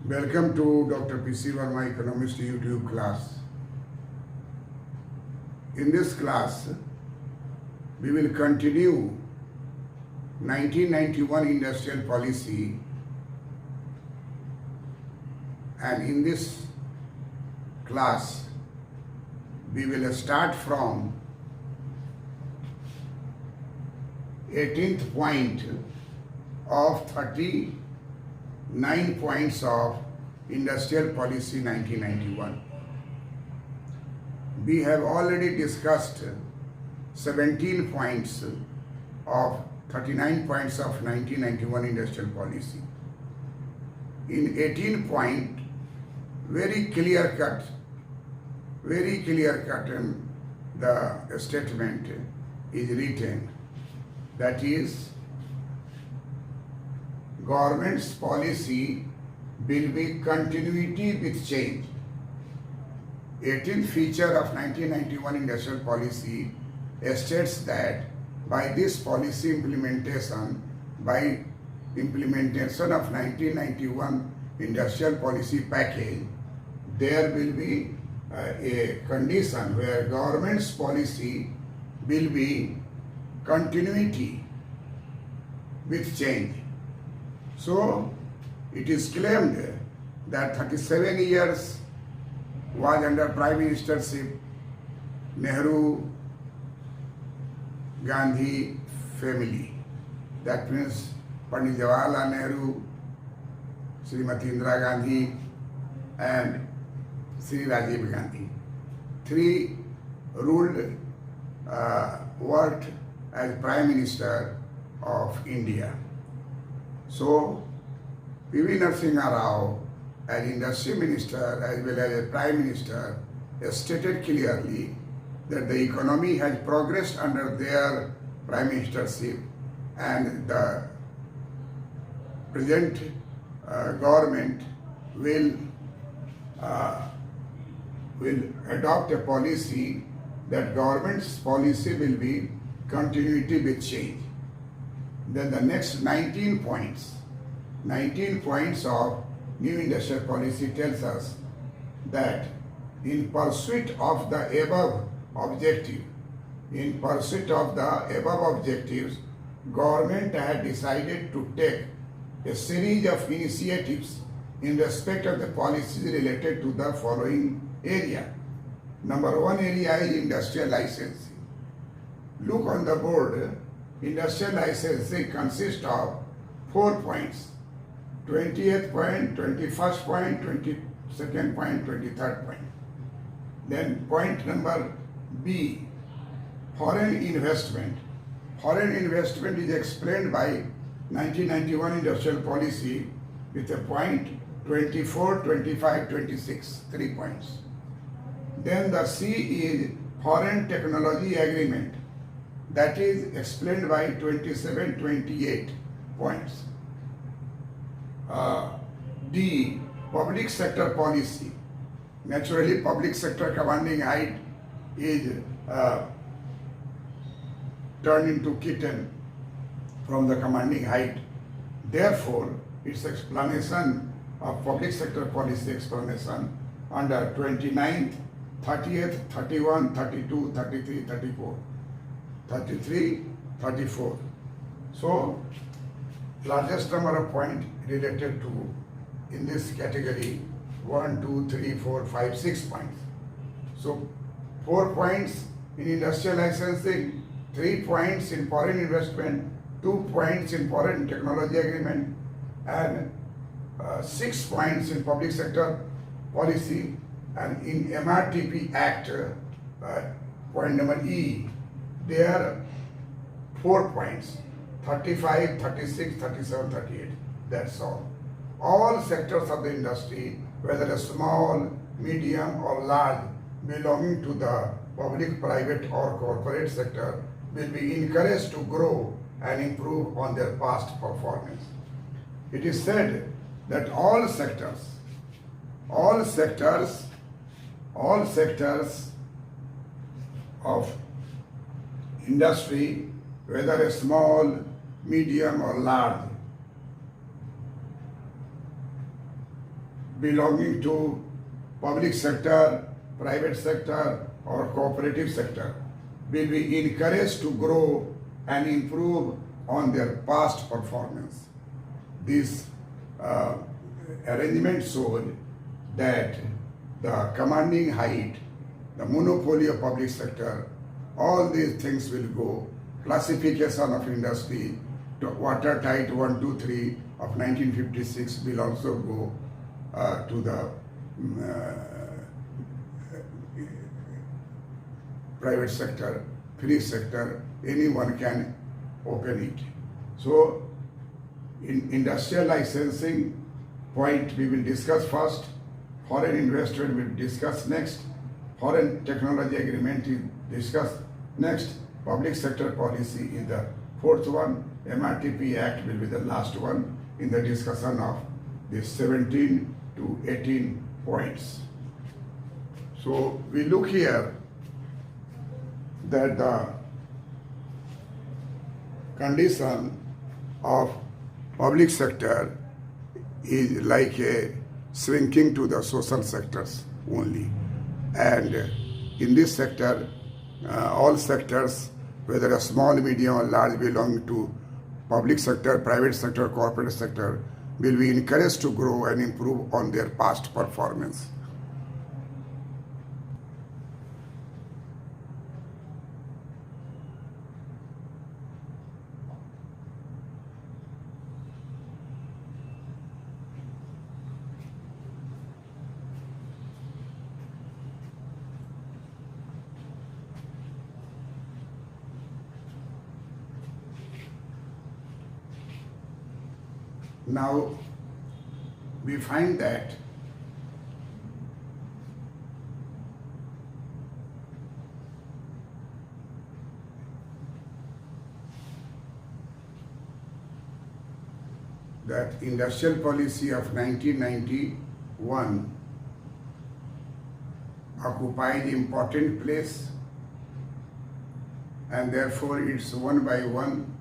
Welcome to Dr. P.C. Verma Economist YouTube class. In this class, we will continue 1991 industrial policy, and in this class, we will start from 18th point of 39 points of Industrial Policy 1991. We have already discussed 17 points of 39 points of 1991 Industrial Policy. In 18 point, very clear cut the statement is written, that is, government's policy will be continuity with change. 18th feature of 1991 industrial policy states that by this policy implementation, by implementation of 1991 industrial policy package, there will be a condition where government's policy will be continuity with change. So it is claimed that 37 years was under Prime Ministership Nehru Gandhi family. That means Pandit Jawaharlal Nehru, Srimati Indira Gandhi, and Sri Rajiv Gandhi. Three ruled, worked as Prime Minister of India. So, P.V. Narasimha Rao, as Industry Minister as well as a Prime Minister, stated clearly that the economy has progressed under their Prime Ministership, and the present government will adopt a policy that government's policy will be continuity with change. Then the next 19 points of new industrial policy tells us that in pursuit of the above objectives, government had decided to take a series of initiatives in respect of the policies related to the following area. Number one area is industrial licensing. Look on the board. Industrial licensing consists of 4 points: 20th point, 21st point, 22nd point, 23rd point. Then point number B, foreign investment. Foreign investment is explained by 1991 industrial policy with a point 24, 25, 26, 3 points. Then the C is foreign technology agreement. That is explained by 27, 28 points. D, public sector policy. Naturally, public sector commanding height is turned into kitten from the commanding height. Therefore, its explanation of public sector policy explanation under 29th, 30th, 31, 32, 33, 34. 33, 34. So, largest number of points related to, in this category, 1, 2, 3, 4, 5, 6 points. So, 4 points in industrial licensing, 3 points in foreign investment, 2 points in foreign technology agreement, and 6 points in public sector policy. And in MRTP Act, point number E, there are 4 points: 35, 36, 37, 38. That's all. All sectors of the industry, whether a small, medium or large, belonging to the public, private or corporate sector, will be encouraged to grow and improve on their past performance. It is said that all sectors of industry, whether a small, medium or large, belonging to public sector, private sector or cooperative sector will be encouraged to grow and improve on their past performance. This arrangement showed that the commanding height, the monopoly of public sector, all these things will go. Classification of industry, to watertight 1, 2, 3 of 1956 will also go to the private sector, free sector, anyone can open it. So in industrial licensing point we will discuss first, foreign investment will discuss next, foreign technology agreement is discussed next, public sector policy is the fourth one, MRTP Act will be the last one in the discussion of the 17 to 18 points. So we look here that the condition of public sector is like a shrinking to the social sectors only, and in this sector all sectors, whether a small, medium or large, belong to public sector, private sector, corporate sector, will be encouraged to grow and improve on their past performance. Now, we find that industrial policy of 1991 occupied important place, and therefore it's one by one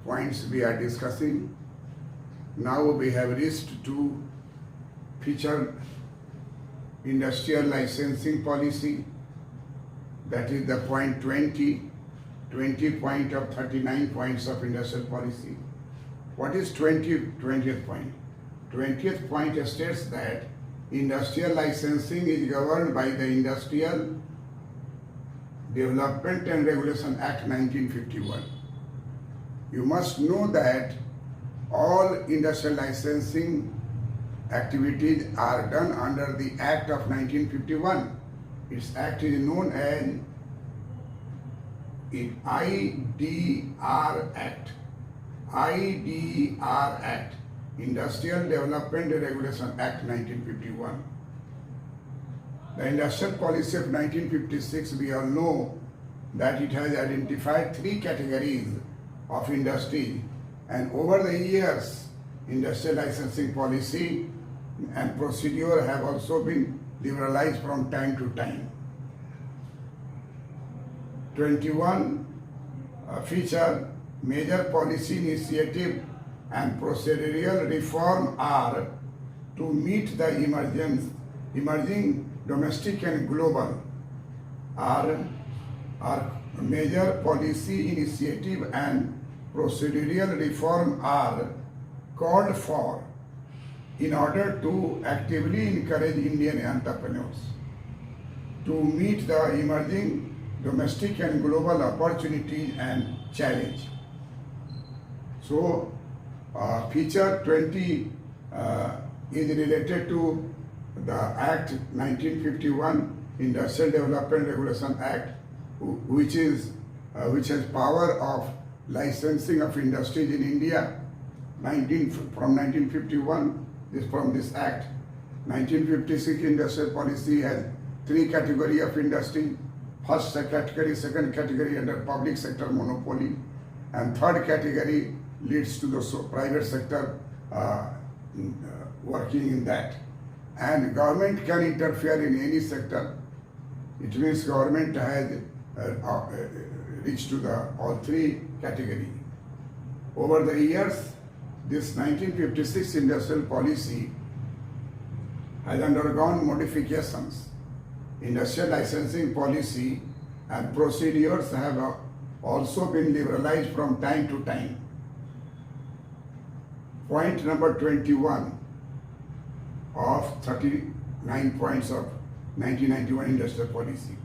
points we are discussing. Now we have reached to feature industrial licensing policy, that is the point 20 point of 39 points of industrial policy. What is 20th point? 20th point states that industrial licensing is governed by the Industrial Development and Regulation Act 1951. You must know that all industrial licensing activities are done under the Act of 1951. Its act is known as IDR Act. IDR Act, Industrial Development and Regulation Act 1951. The industrial policy of 1956, we all know that it has identified 3 categories of industry, and over the years industrial licensing policy and procedure have also been liberalized from time to time. 21 feature major policy initiative and procedural reform are to meet the emerging domestic and global are major policy initiative and procedural reform are called for in order to actively encourage Indian entrepreneurs to meet the emerging domestic and global opportunities and challenge. So, feature 20 is related to the Act 1951, Industrial Development Regulation Act, which has power of licensing of industries in India from 1951. From this Act. 1956 industrial policy has 3 categories of industry. First category, second category under public sector monopoly, and third category leads to the private sector working in that. And government can interfere in any sector. It means government has reached to all 3 categories. Over the years, this 1956 industrial policy has undergone modifications. Industrial licensing policy and procedures have also been liberalized from time to time. Point number 21 of 39 points of 1991 industrial policy.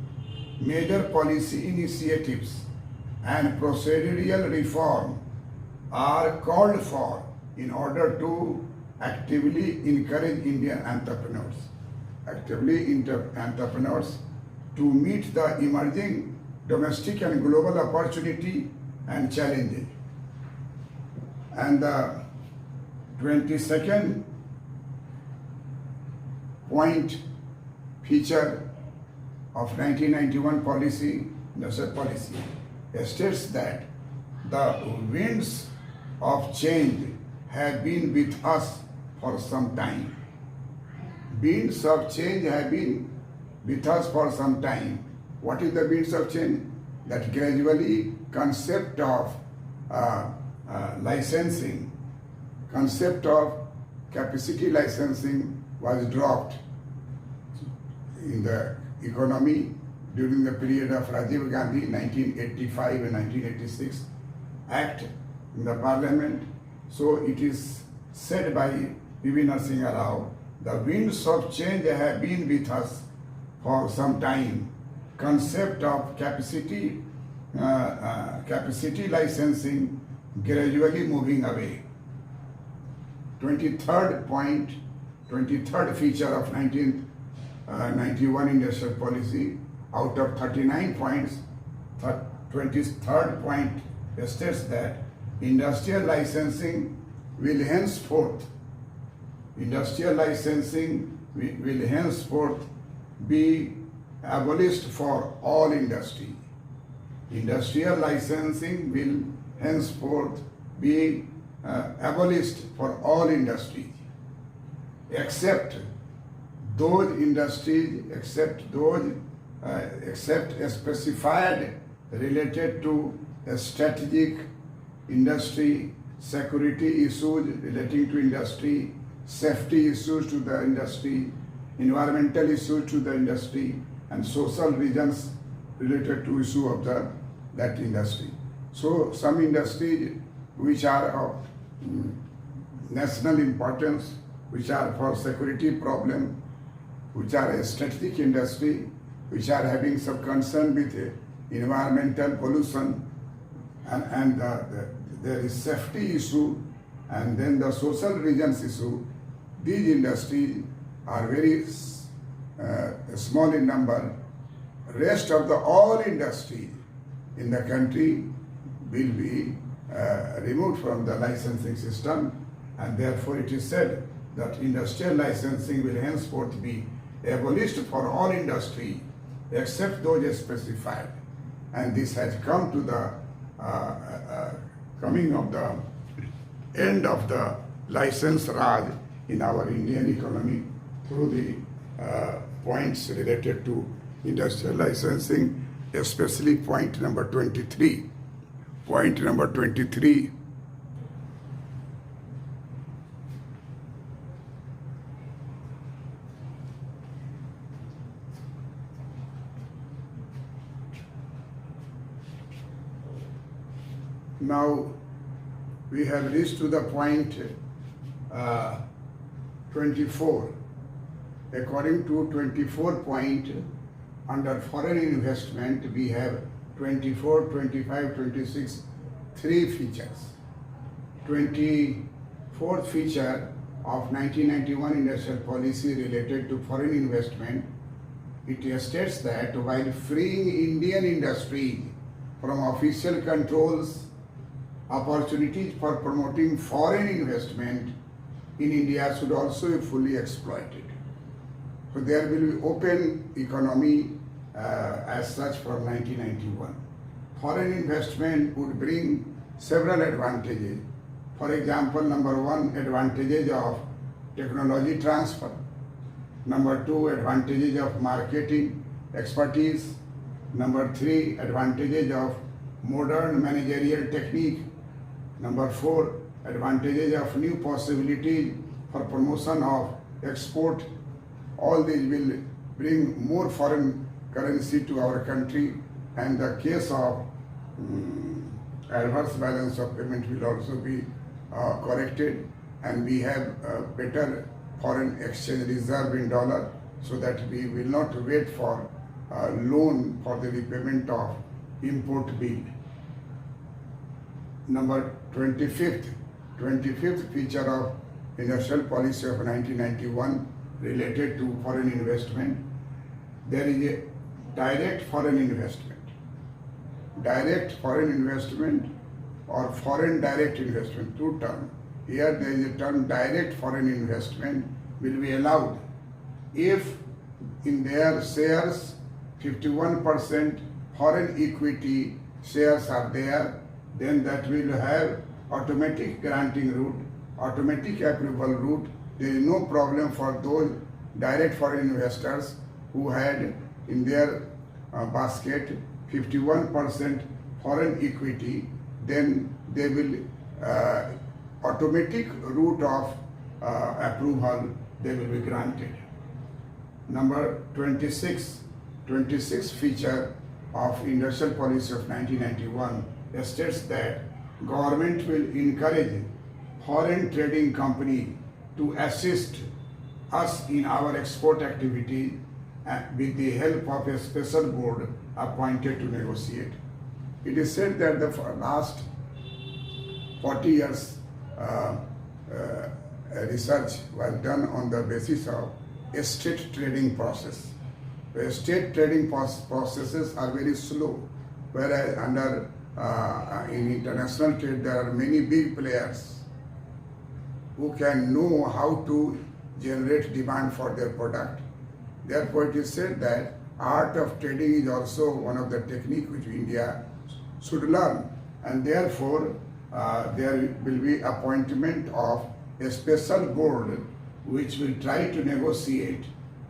Major policy initiatives and procedural reform are called for in order to actively encourage Indian entrepreneurs to meet the emerging domestic and global opportunity and challenges. And the 22nd point feature of 1991 policy, industrial policy, states that the winds of change have been with us for some time. Winds of change have been with us for some time. What is the winds of change? That gradually concept of licensing, concept of capacity licensing was dropped in the economy during the period of Rajiv Gandhi 1985 and 1986 Act in the Parliament. So it is said by P.V. Narasimha Rao, the winds of change have been with us for some time. Concept of capacity licensing gradually moving away. 23rd point, 23rd feature of 1991 industrial policy, out of 39 points, 23rd point states that industrial licensing will henceforth be abolished for all industry. Industrial licensing will henceforth be abolished for all industries, except those industries, except specified related to a strategic industry, security issues relating to industry, safety issues to the industry, environmental issues to the industry, and social reasons related to issue of that industry. So some industries which are of national importance, which are for security problem, which are a strategic industry, which are having some concern with environmental pollution, and there is safety issue, and then the social reasons issue. These industries are very small in number. Rest of the all industry in the country will be removed from the licensing system, and therefore it is said that industrial licensing will henceforth be abolished for all industry except those specified. And this has come to the coming of the end of the license Raj in our Indian economy through the points related to industrial licensing, especially point number 23. Point number 23. Now we have reached to the point 24. According to 24 point, under foreign investment, we have 24, 25, 26, 3 features. 24th feature of 1991 industrial policy related to foreign investment, it states that while freeing Indian industry from official controls, opportunities for promoting foreign investment in India should also be fully exploited. So there will be open economy as such from 1991. Foreign investment would bring several advantages. For example, number 1, advantages of technology transfer. Number 2, advantages of marketing expertise. Number 3, advantages of modern managerial technique. Number 4, advantages of new possibilities for promotion of export all these will bring more foreign currency to our country, and the case of adverse balance of payment will also be corrected, and we have a better foreign exchange reserve in dollar, so that we will not wait for a loan for the repayment of import bill. Number 25th feature of industrial policy of 1991 related to foreign investment. There is a direct foreign investment. Direct foreign investment or foreign direct investment, two terms. Here there is a term direct foreign investment will be allowed if in their shares 51% foreign equity shares are there, then that will have automatic granting route, automatic approval route. There is no problem for those direct foreign investors who had in their basket 51% foreign equity, then they will automatic route of approval, they will be granted. Number 26 feature of industrial policy of 1991 states that government will encourage foreign trading company to assist us in our export activity with the help of a special board appointed to negotiate. It is said that the last 40 years research was done on the basis of estate trading process. The estate trading processes are very slow, whereas under in international trade there are many big players who can know how to generate demand for their product. Therefore, it is said that art of trading is also one of the techniques which India should learn, and therefore there will be appointment of a special board which will try to negotiate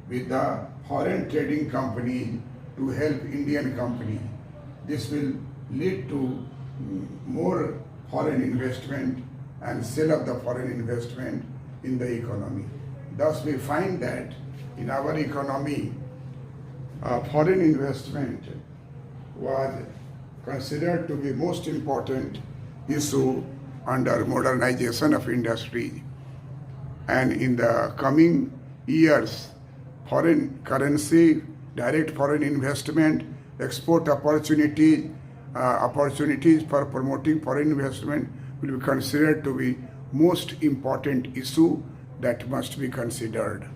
with the foreign trading company to help Indian company. This will lead to more foreign investment and sale of the foreign investment in the economy. Thus we find that in our economy, foreign investment was considered to be most important issue under modernization of industry. And in the coming years, foreign currency, direct foreign investment, export opportunities for promoting foreign investment will be considered to be most important issue that must be considered.